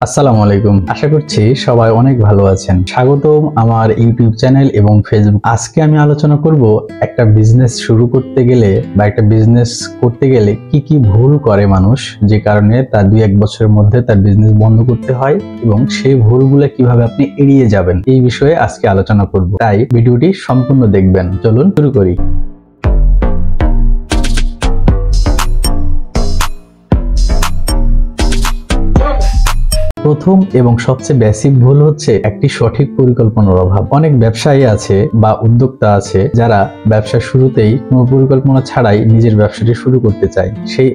আসসালামু আলাইকুম। আশা করছি সবাই অনেক ভালো আছেন। স্বাগতম আমার ইউটিউব চ্যানেল এবং ফেসবুক। আজকে আমি আলোচনা করব একটা বিজনেস শুরু করতে গেলে বা একটা বিজনেস করতে গেলে কি কি ভুল করে মানুষ, যে কারণে তার 2-1 বছরের মধ্যে তার বিজনেস বন্ধ করতে হয় এবং সেই ভুলগুলো কিভাবে আপনি এড়িয়ে যাবেন এই বিষয়ে আজকে আলোচনা করব। তাই ভিডিওটি সম্পূর্ণ দেখবেন। চলুন শুরু করি। প্রথম এবং সবচেয়ে বেসিক ভুল হচ্ছে একটি সঠিক পরিকল্পনার অভাব। অনেক ব্যবসায়ী আছে বা উদ্যোক্তা আছে যারা ব্যবসা শুরুতেই কোনো পরিকল্পনা ছাড়াই নিজের ব্যবসাটি শুরু করতে চায়।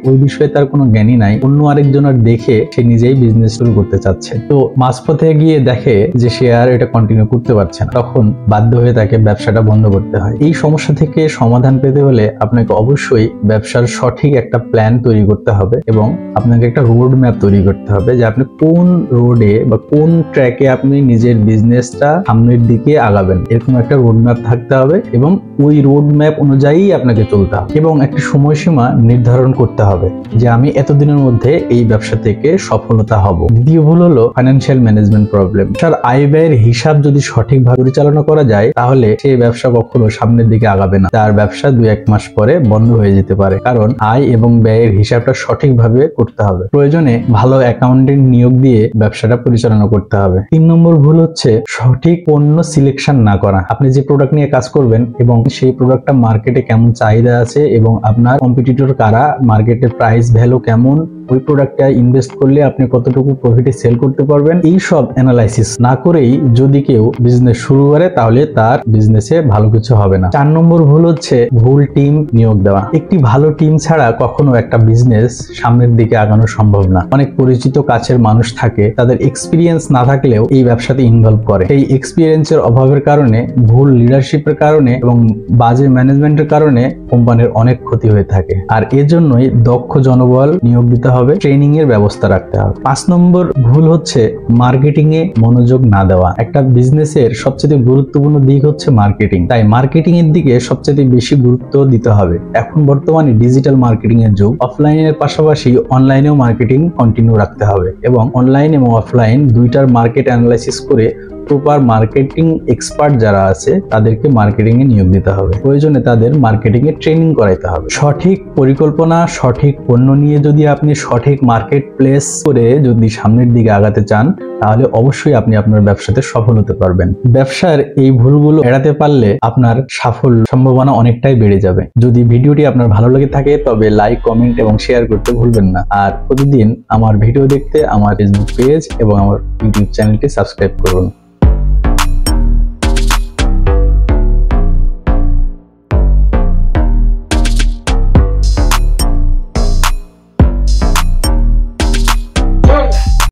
ওই বিষয়ে তার কোনো জ্ঞানই নাই, অন্য আরেকজনের দেখে সে নিজেই বিজনেস শুরু করতে চাচ্ছে। তো মাঝপথে গিয়ে দেখে যে সে আর এটা কন্টিনিউ করতে পারছে না, তখন বাধ্য হয়ে তাকে ব্যবসাটা বন্ধ করতে হয়। এই সমস্যা থেকে সমাধান পেতে হলে আপনাকে অবশ্যই ব্যবসার সঠিক একটা প্ল্যান তৈরি করতে হবে এবং আপনাকে একটা রোড ম্যাপ তৈরি করতে হবে যে আপনি কোন রোডে বা কোন ট্র্যাকে আপনি নিজের বিজনেসটা সামনের দিকে আগাবেন, এরকম একটা রোড ম্যাপ থাকতে হবে এবং ওই রোড ম্যাপ অনুযায়ী আপনাকে চলতে হবে এবং একটা সময়সীমা নির্ধারণ করতে হবে যে আমি এতদিনের মধ্যে এই ব্যবসা থেকে সফলতা হব। দ্বিতীয় ভুল হলো ফাইন্যান্সিয়াল ম্যানেজমেন্ট প্রবলেম। তার আয় ব্যয়ের হিসাব যদি সঠিকভাবে পরিচালনা করা যায় তাহলে সেই ব্যবসা কখনো সামনের দিকে আগাবে না, তার ব্যবসা 2-1 মাস পরে বন্ধ হয়ে যেতে পারে, কারণ আয় এবং ব্যয়ের হিসাবটা সঠিকভাবে করতে হবে। প্রয়োজনে ভালো অ্যাকাউন্টেন্ট নিয়োগ দিয়ে ব্যবসাটা পরিচালনা করতে হবে। 3 নম্বর ভুল হচ্ছে সঠিক পণ্য সিলেকশন না করা। আপনি যে প্রোডাক্ট নিয়ে কাজ করবেন এবং সেই প্রোডাক্টটা মার্কেটে কেমন চাহিদা আছে এবং আপনার কম্পিটিটর কারা, মার্কেটের প্রাইস ভ্যালু কেমন, ওই প্রোডাক্টটা ইনভেস্ট করলে আপনি কতটুকু প্রফিটে সেল করতে পারবেন, এই সব অ্যানালাইসিস না করেই যদি কেউ বিজনেস শুরু করে তাহলে তার বিজনেসে ভালো কিছু হবে না। 4 নম্বর ভুল হচ্ছে ভুল টিম নিয়োগ দেওয়া। একটি ভালো টিম ছাড়া কখনো একটা বিজনেস সামনের দিকে আগানো সম্ভব না। অনেক পরিচিত কাছের মানুষ থাকে, তাদের এক্সপিরিয়েন্স না থাকলেও এই ব্যবসাতে ইনভলভ করে। এই এক্সপিরিয়েন্সের অভাবের কারণে, ভুল লিডারশিপের কারণে এবং বাজে ম্যানেজমেন্টের কারণে কোম্পানির অনেক ক্ষতি হয়ে থাকে। আর এজন্যই দক্ষ জনবল নিয়োগ দিতে হবে, ট্রেনিং এর ব্যবস্থা রাখতে হবে। 5 নম্বর ভুল হচ্ছে মার্কেটিং এ মনোযোগ না দেওয়া। একটা বিজনেসের সবচেয়ে গুরুত্বপূর্ণ দিক হচ্ছে মার্কেটিং, তাই মার্কেটিং এর দিকে সবচেয়ে বেশি গুরুত্ব দিতে হবে। এখন বর্তমানে ডিজিটাল মার্কেটিং এর যুগ, অফলাইনের পাশাপাশি অনলাইনেও মার্কেটিং কন্টিনিউ রাখতে হবে এবং অনলাইন এবং অফলাইন দুইটার মার্কেট অ্যানালাইসিস করে প্রপার মার্কেটিং এক্সপার্ট যারা আছে তাদেরকে মার্কেটিং এ নিয়োগ দিতে হবে। প্রয়োজনে তাদের মার্কেটিং এ ট্রেনিং করাইতে হবে। সঠিক পরিকল্পনা, সঠিক পণ্য নিয়ে যদি আপনি সঠিক মার্কেট প্লেস করে যদি সামনের দিকে আগাতে চান তাহলে অবশ্যই আপনি আপনার ব্যবসাতে সফল হতে পারবেন। ব্যবসার এই ভুলগুলো এড়াতে পারলে আপনার সাফল্য সম্ভাবনা অনেকটাই বেড়ে যাবে। যদি ভিডিওটি আপনার ভালো লেগে থাকে তবে লাইক, কমেন্ট এবং শেয়ার করতে ভুলবেন না। আর প্রতিদিন আমার ভিডিও দেখতে আমার ফেসবুক পেজ এবং আমার ইউটিউব চ্যানেলটি সাবস্ক্রাইব করুন।